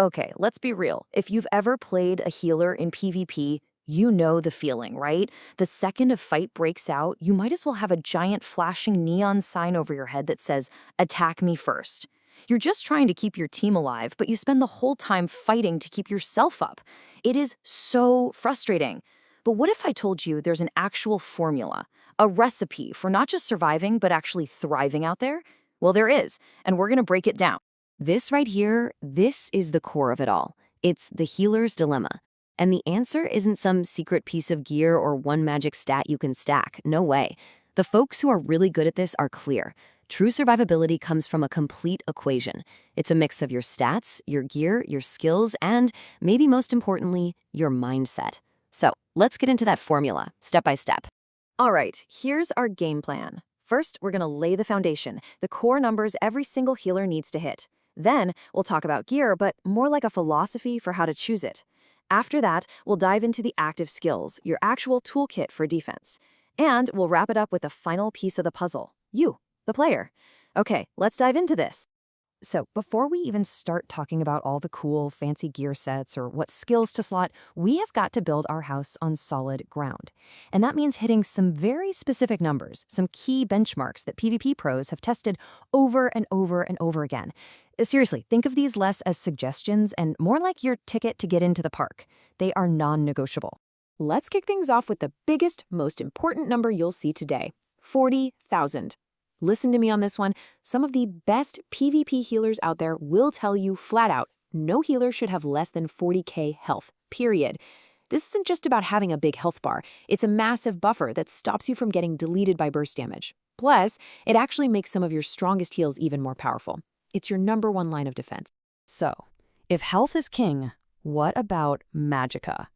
Okay, let's be real. If you've ever played a healer in PvP, you know the feeling, right? The second a fight breaks out, you might as well have a giant flashing neon sign over your head that says, "Attack me first." You're just trying to keep your team alive, but you spend the whole time fighting to keep yourself up. It is so frustrating. But what if I told you there's an actual formula, a recipe for not just surviving, but actually thriving out there? Well, there is, and we're gonna break it down. This right here, this is the core of it all. It's the healer's dilemma. And the answer isn't some secret piece of gear or one magic stat you can stack. No way. The folks who are really good at this are clear. True survivability comes from a complete equation. It's a mix of your stats, your gear, your skills, and, maybe most importantly, your mindset. So, let's get into that formula, step by step. All right, here's our game plan. First, we're gonna lay the foundation, the core numbers every single healer needs to hit. Then, we'll talk about gear, but more like a philosophy for how to choose it. After that, we'll dive into the active skills, your actual toolkit for defense. And we'll wrap it up with the final piece of the puzzle, you, the player. Okay, let's dive into this. So before we even start talking about all the cool, fancy gear sets or what skills to slot, we have got to build our house on solid ground. And that means hitting some very specific numbers, some key benchmarks that PvP pros have tested over and over and over again. Seriously, think of these less as suggestions and more like your ticket to get into the park. They are non-negotiable. Let's kick things off with the biggest, most important number you'll see today, 40,000. Listen to me on this one. Some of the best PvP healers out there will tell you flat out, no healer should have less than 40k health, period. This isn't just about having a big health bar. It's a massive buffer that stops you from getting deleted by burst damage. Plus, it actually makes some of your strongest heals even more powerful. It's your #1 line of defense. So, if health is king, what about magicka?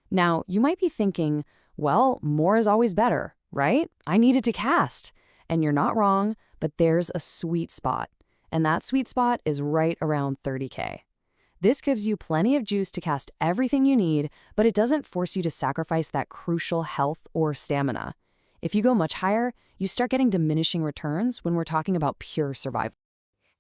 Now, you might be thinking, well, more is always better, right? I needed to cast. And you're not wrong, but there's a sweet spot. And that sweet spot is right around 30k. This gives you plenty of juice to cast everything you need, but it doesn't force you to sacrifice that crucial health or stamina. If you go much higher, you start getting diminishing returns when we're talking about pure survival.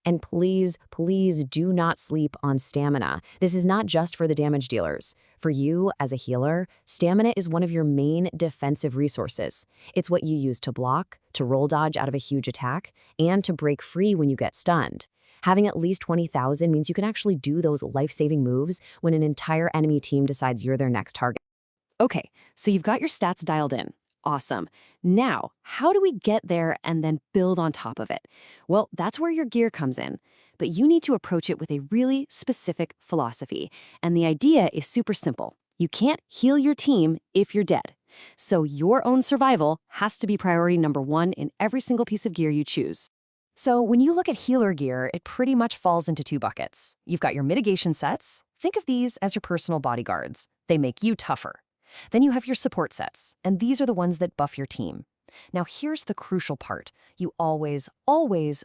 And please, please do not sleep on stamina. This is not just for the damage dealers. For you, as a healer, stamina is one of your main defensive resources. It's what you use to block, to roll dodge out of a huge attack, and to break free when you get stunned. Having at least 20,000 means you can actually do those life-saving moves when an entire enemy team decides you're their next target. Okay, so you've got your stats dialed in. Awesome. Now, how do we get there and then build on top of it? Well, that's where your gear comes in. But you need to approach it with a really specific philosophy. And the idea is super simple. You can't heal your team if you're dead. So your own survival has to be priority #1 in every single piece of gear you choose. So when you look at healer gear, it pretty much falls into 2 buckets. You've got your mitigation sets. Think of these as your personal bodyguards. They make you tougher. Then you have your support sets, and these are the ones that buff your team. Now here's the crucial part. You always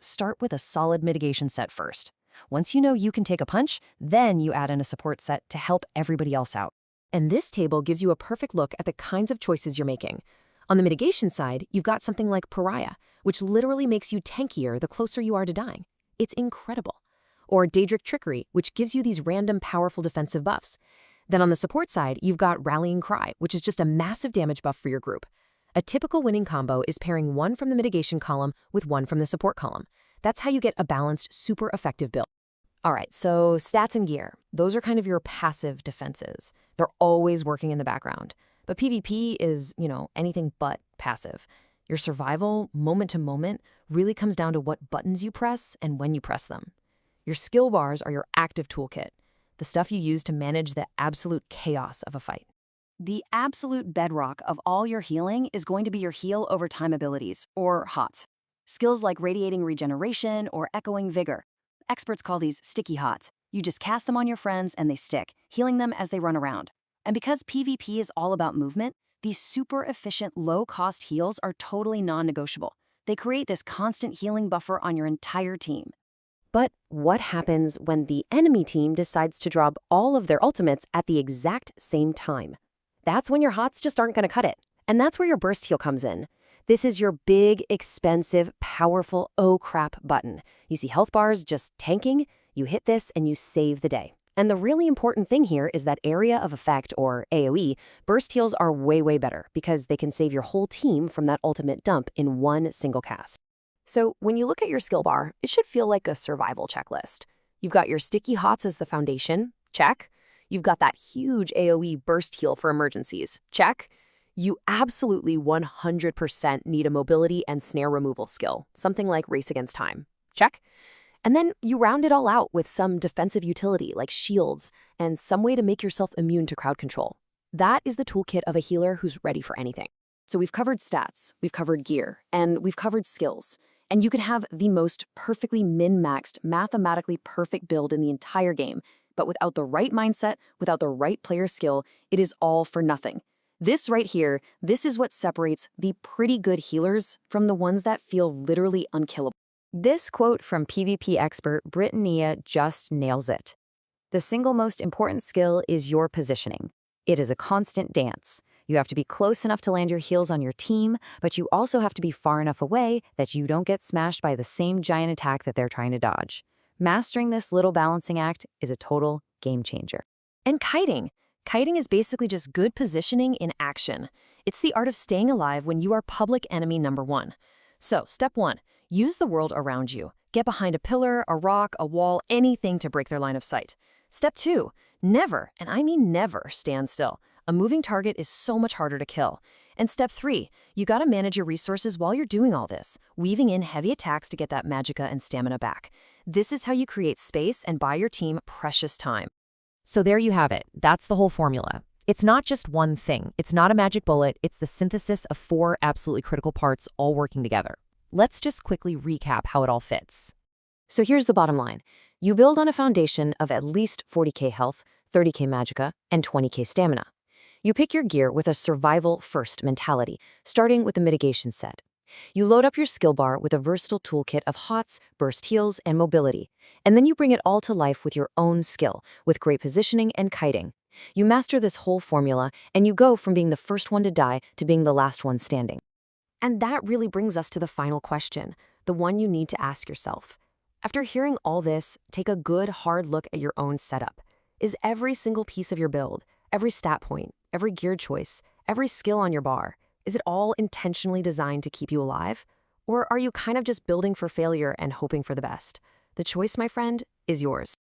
start with a solid mitigation set first. Once you know you can take a punch, then you add in a support set to help everybody else out. And this table gives you a perfect look at the kinds of choices you're making. On the mitigation side, you've got something like Pariah, which literally makes you tankier the closer you are to dying. It's incredible. Or Daedric Trickery, which gives you these random powerful defensive buffs. Then on the support side, you've got Rallying Cry, which is just a massive damage buff for your group. A typical winning combo is pairing one from the mitigation column with one from the support column. That's how you get a balanced, super effective build. All right, so stats and gear, those are kind of your passive defenses. They're always working in the background. But PvP is, anything but passive. Your survival, moment to moment, really comes down to what buttons you press and when you press them. Your skill bars are your active toolkit, the stuff you use to manage the absolute chaos of a fight. The absolute bedrock of all your healing is going to be your heal over time abilities, or HOTS. Skills like Radiating Regeneration or Echoing Vigor. Experts call these sticky HOTS. You just cast them on your friends and they stick, healing them as they run around. And because PvP is all about movement, these super efficient, low-cost heals are totally non-negotiable. They create this constant healing buffer on your entire team. But what happens when the enemy team decides to drop all of their ultimates at the exact same time? That's when your HOTS just aren't going to cut it. And that's where your burst heal comes in. This is your big, expensive, powerful oh crap button. You see health bars just tanking, you hit this and you save the day. And the really important thing here is that area of effect, or AoE, burst heals are way better because they can save your whole team from that ultimate dump in one single cast. So when you look at your skill bar, it should feel like a survival checklist. You've got your sticky hots as the foundation, check. You've got that huge AoE burst heal for emergencies, check. You absolutely 100% need a mobility and snare removal skill, something like Race Against Time, check. And then you round it all out with some defensive utility like shields and some way to make yourself immune to crowd control. That is the toolkit of a healer who's ready for anything. So we've covered stats, we've covered gear, and we've covered skills. And you could have the most perfectly min-maxed, mathematically perfect build in the entire game, but without the right mindset, without the right player skill, it is all for nothing. This right here, this is what separates the pretty good healers from the ones that feel literally unkillable. This quote from PvP expert Britannia just nails it. The single most important skill is your positioning. It is a constant dance. You have to be close enough to land your heals on your team, but you also have to be far enough away that you don't get smashed by the same giant attack that they're trying to dodge. Mastering this little balancing act is a total game changer. And kiting. Kiting is basically just good positioning in action. It's the art of staying alive when you are public enemy number one. So, step 1. Use the world around you. Get behind a pillar, a rock, a wall, anything to break their line of sight. Step 2. Never, and I mean never, stand still. A moving target is so much harder to kill. And step 3. You gotta manage your resources while you're doing all this, weaving in heavy attacks to get that magicka and stamina back. This is how you create space and buy your team precious time. So there you have it. That's the whole formula. It's not just one thing. It's not a magic bullet. It's the synthesis of 4 absolutely critical parts all working together. Let's just quickly recap how it all fits. So here's the bottom line. You build on a foundation of at least 40k health, 30k magicka, and 20k stamina. You pick your gear with a survival-first mentality, starting with the mitigation set. You load up your skill bar with a versatile toolkit of hots, burst heals, and mobility, and then you bring it all to life with your own skill, with great positioning and kiting. You master this whole formula, and you go from being the first one to die to being the last one standing. And that really brings us to the final question, the one you need to ask yourself. After hearing all this, take a good, hard look at your own setup. Is every single piece of your build, every stat point, every gear choice, every skill on your bar, is it all intentionally designed to keep you alive? Or are you kind of just building for failure and hoping for the best? The choice, my friend, is yours.